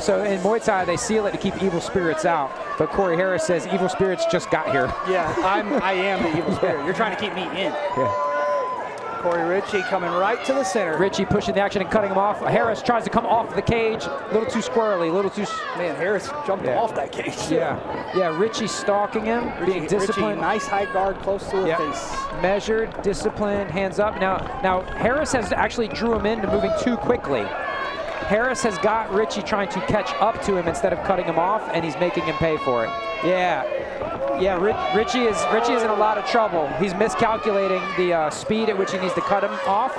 So in Muay Thai, they seal it to keep evil spirits out. But Korey Harris says evil spirits just got here. Yeah, I am the evil spirit. You're trying to keep me in. Yeah. Korey Ritchie coming right to the center. Ritchie pushing the action and cutting him off. Harris tries to come off the cage. A little too squirrely, a little too... Man, Harris jumped off that cage. Yeah, Ritchie stalking him, being disciplined. Ritchie, nice high guard close to the face. Measured, disciplined, hands up. Now Harris has actually drew him into moving too quickly. Harris has got Ritchie trying to catch up to him instead of cutting him off, and he's making him pay for it. Ritchie is in a lot of trouble. He's miscalculating the speed at which he needs to cut him off.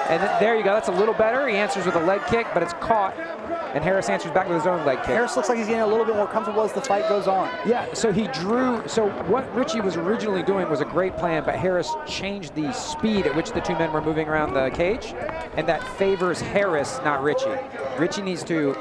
And there you go, that's a little better. He answers with a leg kick, but it's caught. And Harris answers back with his own leg kick. Harris looks like he's getting a little bit more comfortable as the fight goes on. Yeah, so what Ritchie was originally doing was a great plan, but Harris changed the speed at which the two men were moving around the cage, and that favors Harris, not Ritchie. Ritchie needs to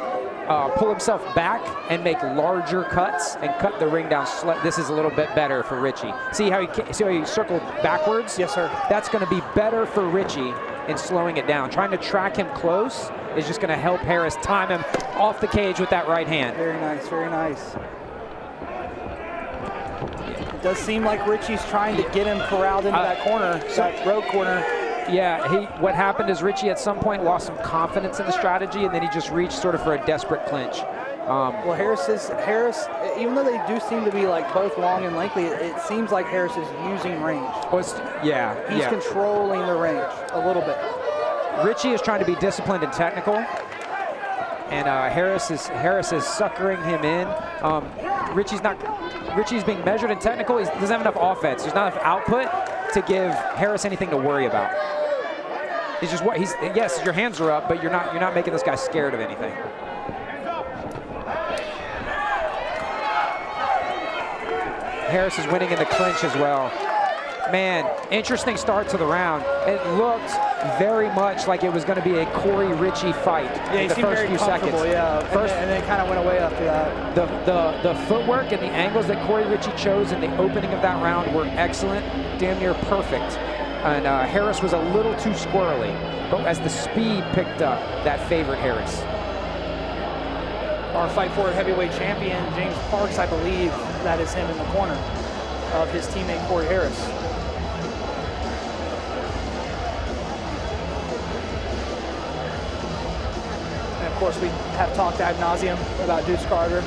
pull himself back and make larger cuts and cut the ring down. This is a little bit better for Ritchie. See how he circled backwards? Yes, sir. That's going to be better for Ritchie in slowing it down. Trying to track him close is just going to help Harris time him off the cage with that right hand. Very nice, very nice. It does seem like Ritchie's trying to get him corralled into that corner, that road corner. Yeah, what happened is Ritchie at some point lost some confidence in the strategy, and then he just reached sort of for a desperate clinch. Well, Harris, even though they do seem to be like both long and lengthy, it seems like Harris is using range. He's controlling the range a little bit. Ritchie is trying to be disciplined and technical, and Harris is suckering him in. Ritchie's being measured and technical. He doesn't have enough offense. There's not enough output to give Harris anything to worry about. Yes, your hands are up, but you're not making this guy scared of anything. Harris is winning in the clinch as well. Man, interesting start to the round. It looked very much like it was going to be a Korey Ritchie fight in the first few seconds. And then it kind of went away after that. The footwork and the angles that Korey Ritchie chose in the opening of that round were excellent, damn near perfect. And Harris was a little too squirrely, but as the speed picked up, that favored Harris. Our Fight Forward heavyweight champion, James Parks, I believe that is him in the corner of his teammate Korey Harris. And of course, we have talked ad nauseum about Deuce Carter,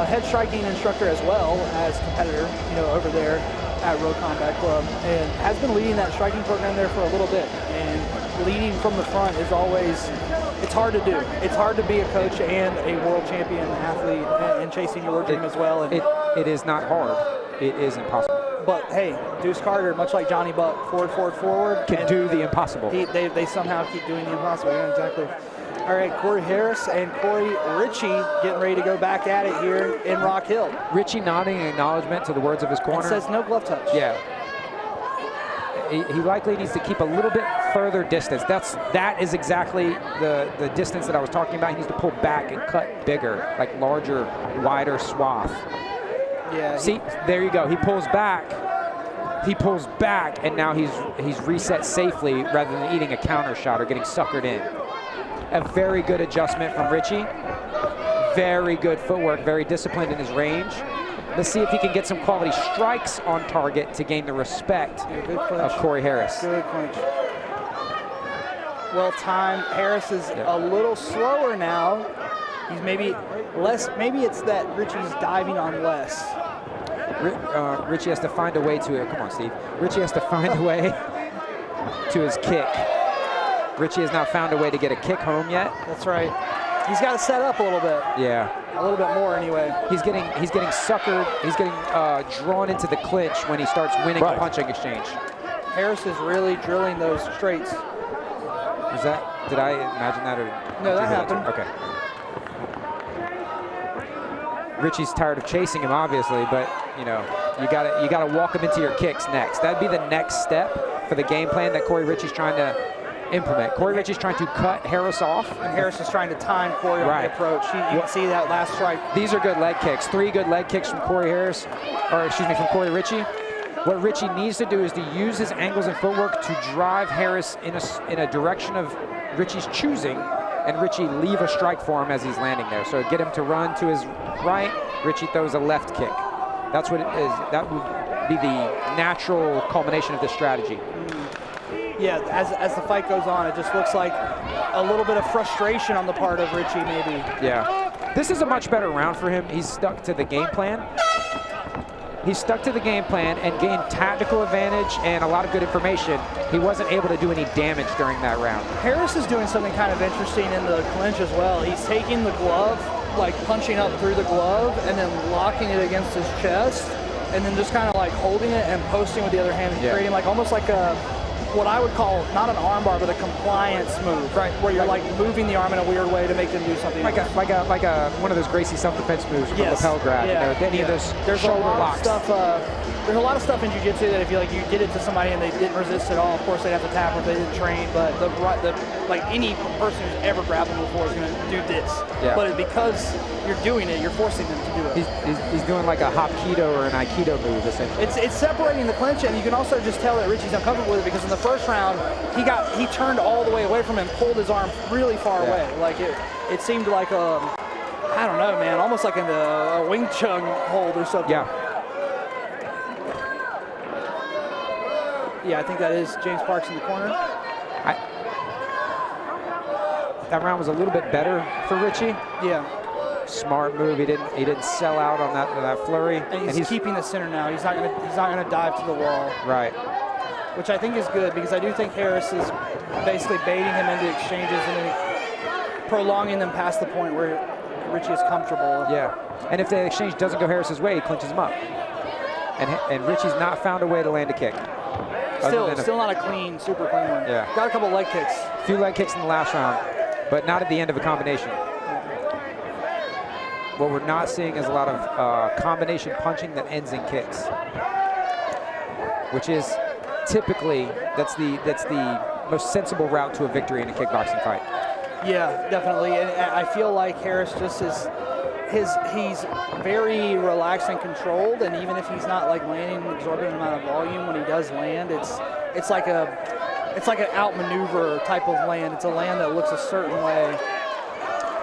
head striking instructor as well as competitor, over there at Road Combat Club, and has been leading that striking program there for a little bit. And leading from the front is always, it's hard to do. It's hard to be a coach and a world champion athlete and chasing your dream as well. And it is not hard. It is impossible. But hey, Deuce Carter, much like Johnny Buck, forward, can do the impossible. They somehow keep doing the impossible. Yeah, exactly. All right, Korey Harris and Korey Ritchie getting ready to go back at it here in Rock Hill. Ritchie nodding in acknowledgement to the words of his corner. It says no glove touch. Yeah. He likely needs to keep a little bit further distance. That is exactly the distance that I was talking about. He needs to pull back and cut bigger, like larger, wider swath. Yeah. See, there you go. He pulls back. He pulls back, and now he's reset safely rather than eating a counter shot or getting suckered in. A very good adjustment from Ritchie. Very good footwork, very disciplined in his range. Let's see if he can get some quality strikes on target to gain the respect of Korey Harris. Good clinch. Well timed. Harris is a little slower now. He's maybe it's that Ritchie's diving on less. Ritchie has to find a way to, come on Steve. Ritchie has to find a way to his kick. Ritchie has not found a way to get a kick home yet. That's right. He's got to set up a little bit. Yeah. A little bit more anyway. He's getting suckered. He's getting drawn into the clinch when he starts winning a punching exchange. Harris is really drilling those straights. Did I imagine that, or no? That happened. Okay. Ritchie's tired of chasing him, obviously, but you gotta walk him into your kicks next. That'd be the next step for the game plan that Korey Ritchie's trying to implement. Korey Ritchie's trying to cut Harris off. And Harris is trying to time Korey on the approach. You can see that last strike. These are good leg kicks. 3 good leg kicks from Korey Ritchie. What Ritchie needs to do is to use his angles and footwork to drive Harris in a direction of Ritchie's choosing, and Ritchie leave a strike for him as he's landing there. So get him to run to his right, Ritchie throws a left kick. That's what it is. That would be the natural culmination of this strategy. Yeah, as the fight goes on, it just looks like a little bit of frustration on the part of Ritchie, maybe. Yeah. This is a much better round for him. He's stuck to the game plan. He stuck to the game plan and gained tactical advantage and a lot of good information. He wasn't able to do any damage during that round. Harris is doing something kind of interesting in the clinch as well. He's taking the glove, like punching up through the glove and then locking it against his chest and then just kind of like holding it and posting with the other hand and creating like almost like a, what I would call not an armbar, but a compliance move, right? Where you're like moving the arm in a weird way to make them do something. Like a one of those Gracie self-defense moves from a lapel grab. Yeah. You know, any of those shoulder locks. There's a lot of stuff in jiu-jitsu that if you did it to somebody and they didn't resist at all, of course they'd have to tap if they didn't train. But like any person who's ever grappled before is going to do this. Yeah. But because you're doing it, you're forcing them to do it. He's doing like a Hapkido or an Aikido move essentially. It's separating the clinch, and you can also just tell that Ritchie's uncomfortable with it because in the first round he turned all the way away from him, pulled his arm really far away. Like it seemed like I don't know, man, almost like a Wing Chun hold or something. Yeah. Yeah, I think that is James Parks in the corner. That round was a little bit better for Ritchie. Yeah. Smart move. He didn't sell out on that flurry. And he's keeping the center now. He's not gonna dive to the wall. Right. Which I think is good because I do think Harris is basically baiting him into exchanges and then prolonging them past the point where Ritchie is comfortable. Yeah. And if the exchange doesn't go Harris's way, he clinches him up. And Ritchie's not found a way to land a kick. Still not a super clean one. Yeah. Got a couple leg kicks. A few leg kicks in the last round, but not at the end of a combination. What we're not seeing is a lot of combination punching that ends in kicks, which is typically that's the most sensible route to a victory in a kickboxing fight. Yeah, definitely. And I feel like Harris just is he's very relaxed and controlled, and even if he's not like landing an exorbitant amount of volume, when he does land, it's like an outmaneuver type of land. It's a land that looks a certain way.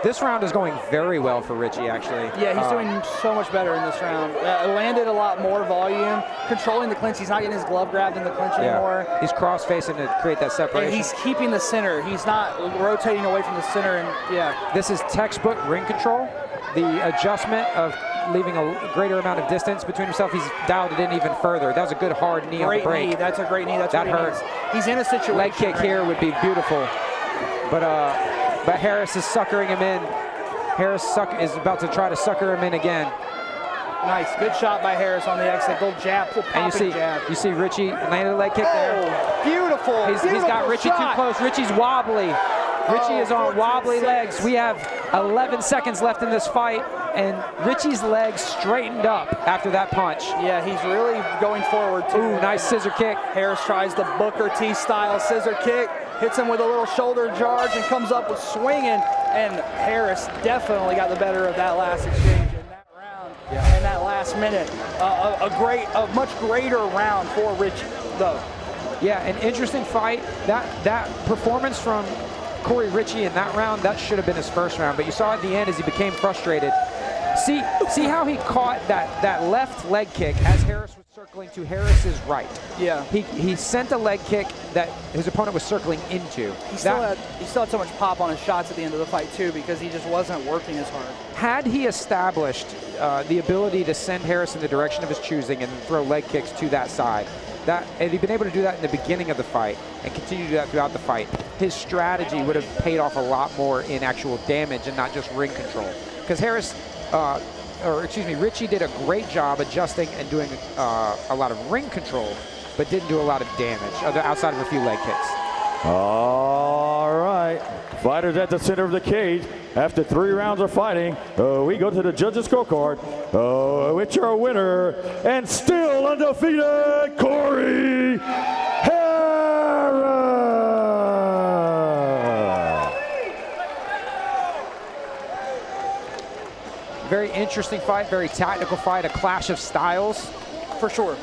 This round is going very well for Ritchie, actually. Yeah, he's doing so much better in this round. Landed a lot more volume, controlling the clinch. He's not getting his glove grabbed in the clinch anymore. He's cross-facing to create that separation. And he's keeping the center. He's not rotating away from the center. And this is textbook ring control. The adjustment of leaving a greater amount of distance between himself, he's dialed it in even further. That was a good hard knee on the break. Knee. That's a great knee. That hurt. He's in a situation. Leg kick here would be beautiful, but Harris is suckering him in. Harris is about to try to sucker him in again. Nice, good shot by Harris on the exit. Little jab, popping jab. You see Ritchie landed a leg kick there. Beautiful. He's got Ritchie too close. Ritchie's wobbly. Ritchie is on wobbly legs. We have 11 seconds left in this fight, and Ritchie's legs straightened up after that punch. Yeah, he's really going forward too. Ooh, nice scissor kick. Harris tries the Booker T style scissor kick, hits him with a little shoulder charge, and comes up with swinging. And Harris definitely got the better of that last exchange in that round. In that last minute, a much greater round for Ritchie, though. Yeah, an interesting fight. That performance from Korey Ritchie in that round, that should have been his first round, but you saw at the end as he became frustrated. See how he caught that left leg kick as Harris was circling to Harris's right. Yeah. He sent a leg kick that his opponent was circling into. He still had so much pop on his shots at the end of the fight too, because he just wasn't working as hard. Had he established the ability to send Harris in the direction of his choosing and throw leg kicks to that side, had he been able to do that in the beginning of the fight and continue to do that throughout the fight, his strategy would have paid off a lot more in actual damage and not just ring control. Because Ritchie did a great job adjusting and doing a lot of ring control, but didn't do a lot of damage outside of a few leg kicks. All right, fighters at the center of the cage. After 3 rounds of fighting, we go to the judges' scorecard. With your winner and still undefeated, Korey Harris. Very interesting fight, very tactical fight, a clash of styles. For sure.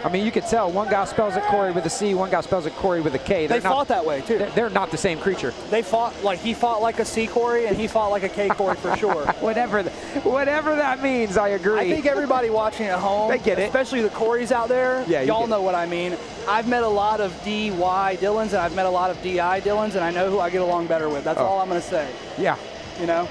I mean, you could tell one guy spells it Korey with a C, one guy spells it Korey with a K. They fought that way too. They're not the same creature. They fought like he fought like a C Korey and he fought like a K Korey for sure. whatever that means, I agree. I think everybody watching at home, they get it. Especially the Koreys out there, yeah, y'all know what I mean. I've met a lot of DY Dylans and I've met a lot of DI Dylans, and I know who I get along better with. That's all I'm going to say. Yeah. You know?